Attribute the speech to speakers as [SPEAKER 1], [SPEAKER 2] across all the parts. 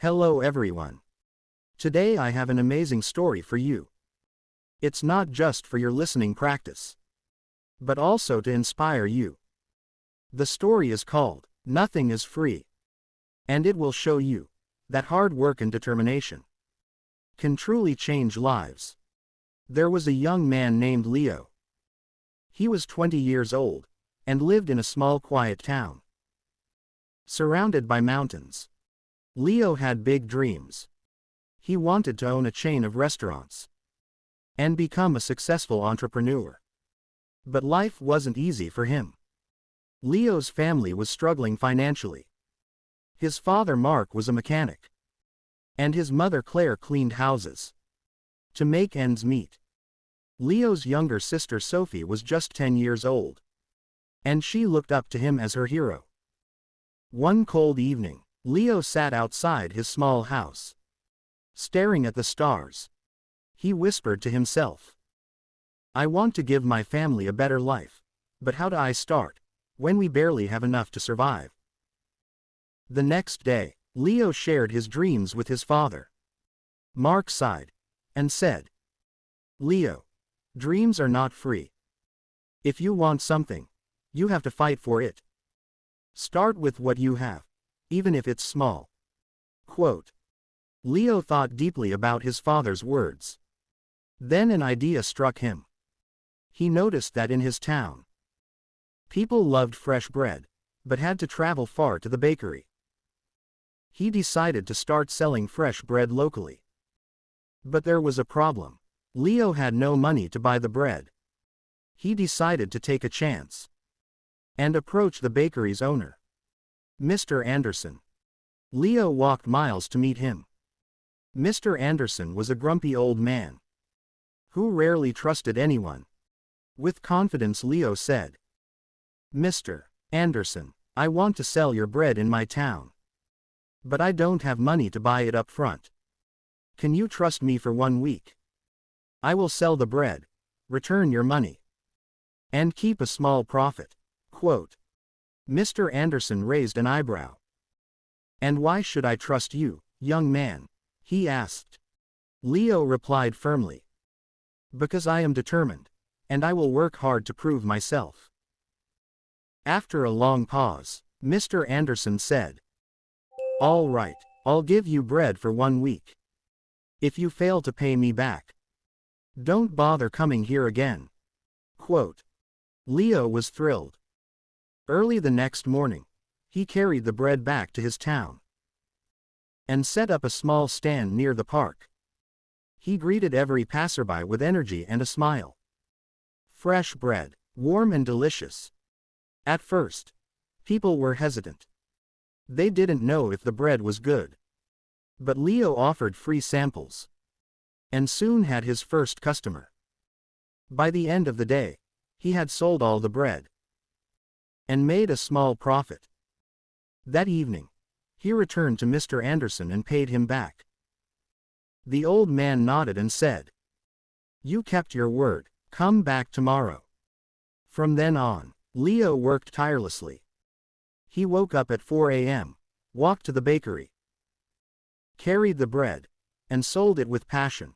[SPEAKER 1] Hello everyone. Today I have an amazing story for you. It's not just for your listening practice, but also to inspire you. The story is called, Nothing is Free. And it will show you that hard work and determination can truly change lives. There was a young man named Leo. He was 20 years old and lived in a small quiet town, surrounded by mountains. Leo had big dreams. He wanted to own a chain of restaurants and become a successful entrepreneur. But life wasn't easy for him. Leo's family was struggling financially. His father Mark was a mechanic, and his mother Claire cleaned houses to make ends meet. Leo's younger sister Sophie was just 10 years old, and she looked up to him as her hero. One cold evening, Leo sat outside his small house, staring at the stars. He whispered to himself, "I want to give my family a better life, but how do I start, when we barely have enough to survive?" The next day, Leo shared his dreams with his father. Mark sighed and said, "Leo, dreams are not free. If you want something, you have to fight for it. Start with what you have, even if it's small." Quote. Leo thought deeply about his father's words. Then an idea struck him. He noticed that in his town, people loved fresh bread, but had to travel far to the bakery. He decided to start selling fresh bread locally. But there was a problem. Leo had no money to buy the bread. He decided to take a chance and approach the bakery's owner, Mr. Anderson. Leo walked miles to meet him. Mr. Anderson was a grumpy old man who rarely trusted anyone. With confidence, Leo said, "Mr. Anderson, I want to sell your bread in my town, but I don't have money to buy it up front. Can you trust me for 1 week? I will sell the bread, return your money, and keep a small profit." Quote. Mr. Anderson raised an eyebrow. "And why should I trust you, young man?" he asked. Leo replied firmly, "Because I am determined, and I will work hard to prove myself." After a long pause, Mr. Anderson said, "All right, I'll give you bread for 1 week. If you fail to pay me back, don't bother coming here again." Quote. Leo was thrilled. Early the next morning, he carried the bread back to his town and set up a small stand near the park. He greeted every passerby with energy and a smile. Fresh bread, warm and delicious. At first, people were hesitant. They didn't know if the bread was good. But Leo offered free samples and soon had his first customer. By the end of the day, he had sold all the bread and made a small profit. That evening, he returned to Mr. Anderson and paid him back. The old man nodded and said, "You kept your word, come back tomorrow." From then on, Leo worked tirelessly. He woke up at 4 a.m., walked to the bakery, carried the bread, and sold it with passion.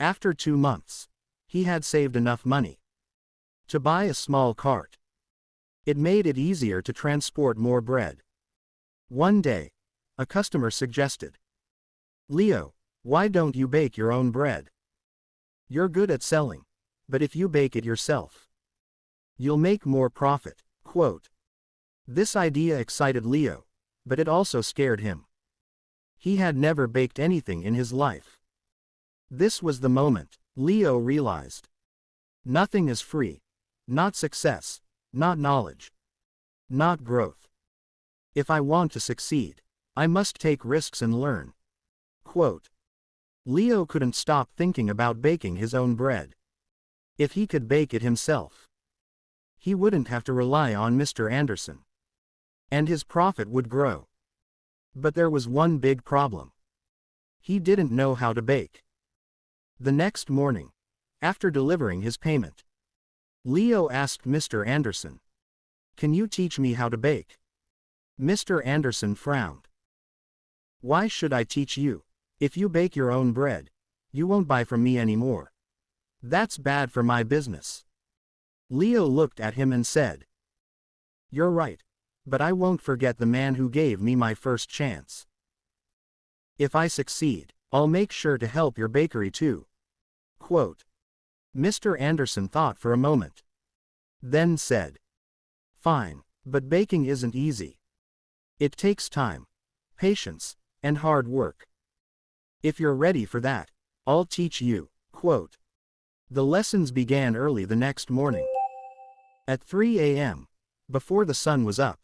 [SPEAKER 1] After 2 months, he had saved enough money to buy a small cart. It made it easier to transport more bread. One day, a customer suggested, "Leo, why don't you bake your own bread? You're good at selling, but if you bake it yourself, you'll make more profit." Quote. This idea excited Leo, but it also scared him. He had never baked anything in his life. This was the moment Leo realized, nothing is free. Not success, not knowledge, not growth. If I want to succeed, I must take risks and learn. Quote. Leo couldn't stop thinking about baking his own bread. If he could bake it himself, he wouldn't have to rely on Mr. Anderson, and his profit would grow. But there was one big problem. He didn't know how to bake. The next morning, after delivering his payment, Leo asked Mr. Anderson, "Can you teach me how to bake?" Mr. Anderson frowned. Why should I teach you? If you bake your own bread, you won't buy from me anymore. That's bad for my business. Leo looked at him and said, You're right, but I won't forget the man who gave me my first chance. If I succeed, I'll make sure to help your bakery too. Quote. Mr. Anderson thought for a moment. Then said, Fine, but baking isn't easy. It takes time, patience, and hard work. If you're ready for that, I'll teach you. Quote. The lessons began early the next morning. At 3 a.m., before the sun was up,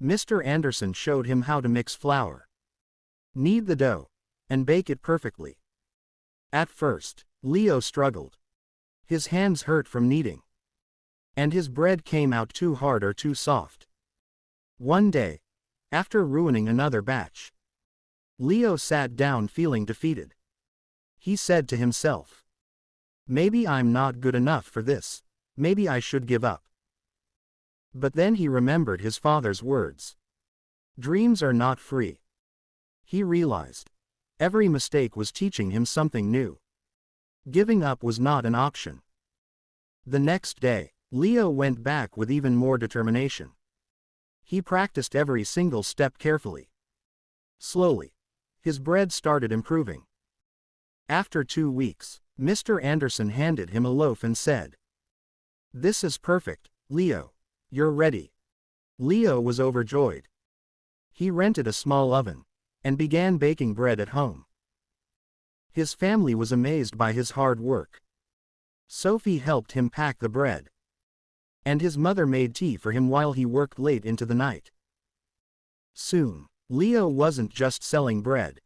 [SPEAKER 1] Mr. Anderson showed him how to mix flour, knead the dough, and bake it perfectly. At first, Leo struggled. His hands hurt from kneading, and his bread came out too hard or too soft. One day, after ruining another batch, Leo sat down feeling defeated. He said to himself, Maybe I'm not good enough for this, maybe I should give up. But then he remembered his father's words. Dreams are not free. He realized, every mistake was teaching him something new. Giving up was not an option. The next day, Leo went back with even more determination. He practiced every single step carefully. Slowly, his bread started improving. After 2 weeks, Mr. Anderson handed him a loaf and said, This is perfect, Leo. You're ready. Leo was overjoyed. He rented a small oven and began baking bread at home. His family was amazed by his hard work. Sophie helped him pack the bread, and his mother made tea for him while he worked late into the night. Soon, Leo wasn't just selling bread.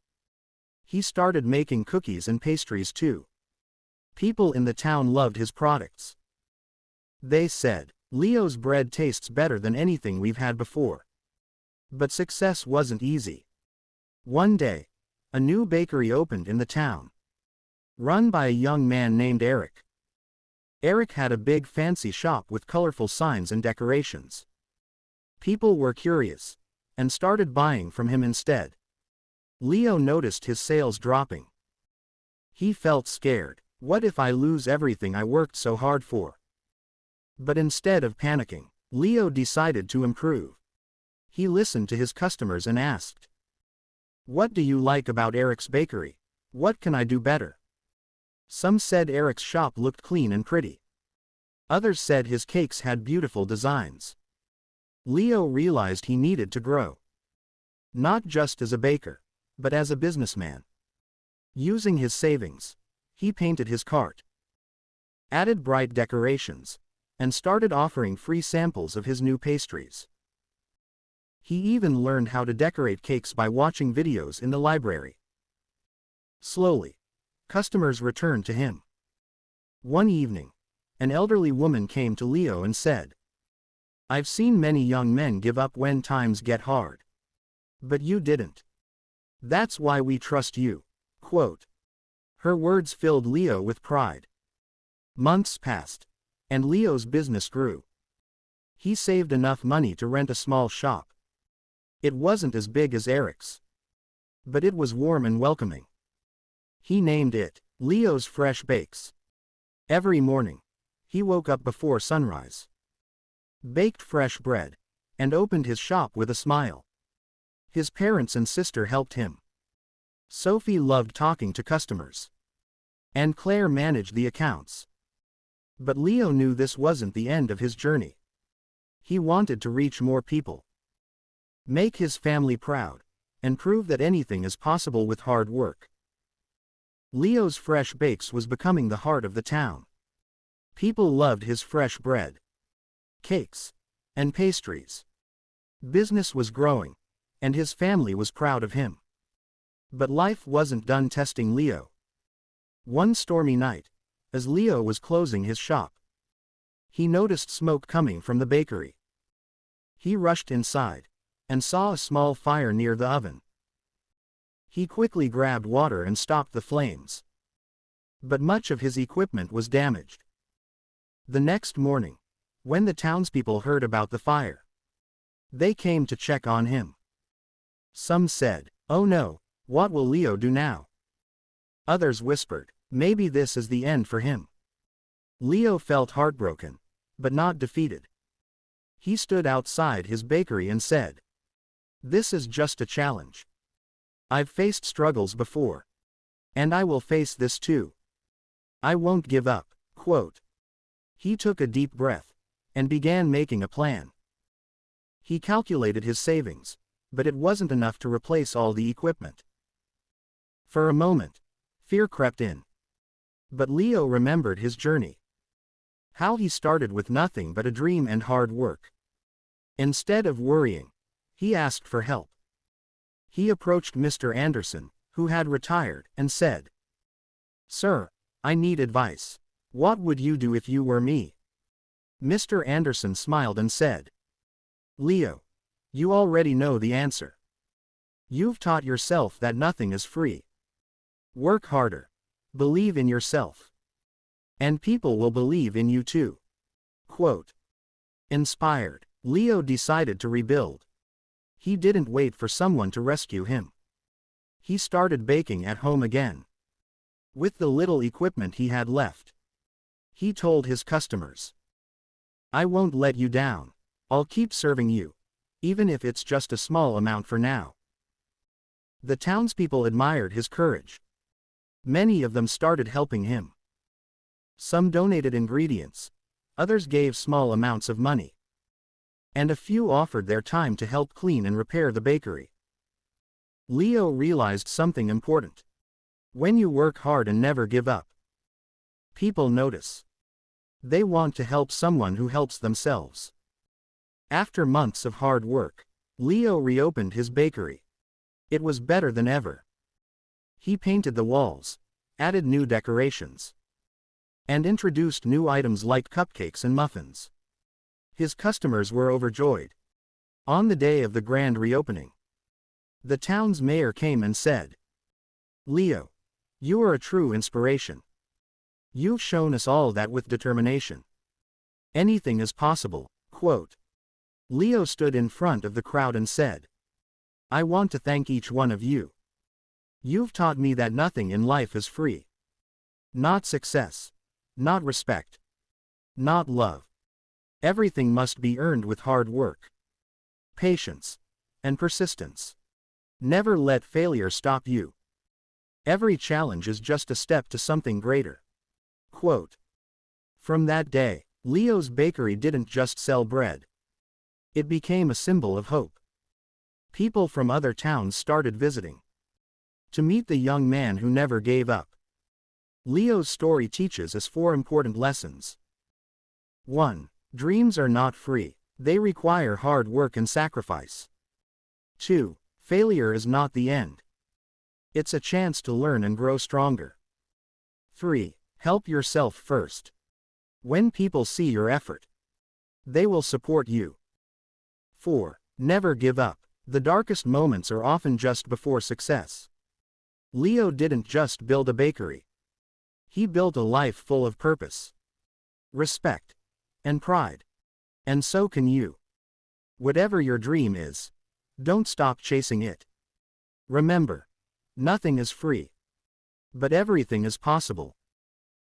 [SPEAKER 1] He started making cookies and pastries too. People in the town loved his products. They said, Leo's bread tastes better than anything we've had before. But success wasn't easy. One day, a new bakery opened in the town, run by a young man named Eric. Eric had a big fancy shop with colorful signs and decorations. People were curious and started buying from him instead. Leo noticed his sales dropping. He felt scared. What if I lose everything I worked so hard for? But instead of panicking, Leo decided to improve. He listened to his customers and asked, What do you like about Eric's bakery? What can I do better? Some said Eric's shop looked clean and pretty. Others said his cakes had beautiful designs. Leo realized he needed to grow. Not just as a baker, but as a businessman. Using his savings, he painted his cart, added bright decorations, and started offering free samples of his new pastries. He even learned how to decorate cakes by watching videos in the library. Slowly, customers returned to him. One evening, an elderly woman came to Leo and said, I've seen many young men give up when times get hard. But you didn't. That's why we trust you. Quote. Her words filled Leo with pride. Months passed, and Leo's business grew. He saved enough money to rent a small shop. It wasn't as big as Eric's, but it was warm and welcoming. He named it Leo's Fresh Bakes. Every morning, he woke up before sunrise, baked fresh bread, and opened his shop with a smile. His parents and sister helped him. Sophie loved talking to customers, and Claire managed the accounts. But Leo knew this wasn't the end of his journey. He wanted to reach more people, make his family proud, and prove that anything is possible with hard work. Leo's Fresh Bakes was becoming the heart of the town. People loved his fresh bread, cakes, and pastries. Business was growing, and his family was proud of him. But life wasn't done testing Leo. One stormy night, as Leo was closing his shop, he noticed smoke coming from the bakery. He rushed inside and saw a small fire near the oven. He quickly grabbed water and stopped the flames. But much of his equipment was damaged. The next morning, when the townspeople heard about the fire, they came to check on him. Some said, "Oh no, what will Leo do now?" Others whispered, "Maybe this is the end for him." Leo felt heartbroken, but not defeated. He stood outside his bakery and said, "This is just a challenge. I've faced struggles before. And I will face this too. I won't give up." Quote. He took a deep breath and began making a plan. He calculated his savings, but it wasn't enough to replace all the equipment. For a moment, fear crept in. But Leo remembered his journey. How he started with nothing but a dream and hard work. Instead of worrying, he asked for help. He approached Mr. Anderson, who had retired, and said, "Sir, I need advice. What would you do if you were me?" Mr. Anderson smiled and said, "Leo, you already know the answer. You've taught yourself that nothing is free. Work harder. Believe in yourself. And people will believe in you too." Quote. Inspired, Leo decided to rebuild. He didn't wait for someone to rescue him. He started baking at home again. With the little equipment he had left. He told his customers, "I won't let you down. I'll keep serving you, even if it's just a small amount for now." The townspeople admired his courage. Many of them started helping him. Some donated ingredients, others gave small amounts of money. And a few offered their time to help clean and repair the bakery. Leo realized something important. When you work hard and never give up, people notice. They want to help someone who helps themselves. After months of hard work, Leo reopened his bakery. It was better than ever. He painted the walls, added new decorations, and introduced new items like cupcakes and muffins. His customers were overjoyed. On the day of the grand reopening, the town's mayor came and said, "Leo, you are a true inspiration. You've shown us all that with determination, anything is possible." Quote. Leo stood in front of the crowd and said, "I want to thank each one of you. You've taught me that nothing in life is free. Not success, not respect, not love. Everything must be earned with hard work, patience, and persistence. Never let failure stop you. Every challenge is just a step to something greater." Quote. From that day, Leo's bakery didn't just sell bread. It became a symbol of hope. People from other towns started visiting to meet the young man who never gave up. Leo's story teaches us 4 important lessons. 1. Dreams are not free. They require hard work and sacrifice. 2. Failure is not the end. It's a chance to learn and grow stronger. 3. Help yourself first. When people see your effort, they will support you. 4. Never give up. The darkest moments are often just before success. Leo didn't just build a bakery. He built a life full of purpose, respect, and pride. And so can you. Whatever your dream is, don't stop chasing it. Remember, nothing is free, but everything is possible.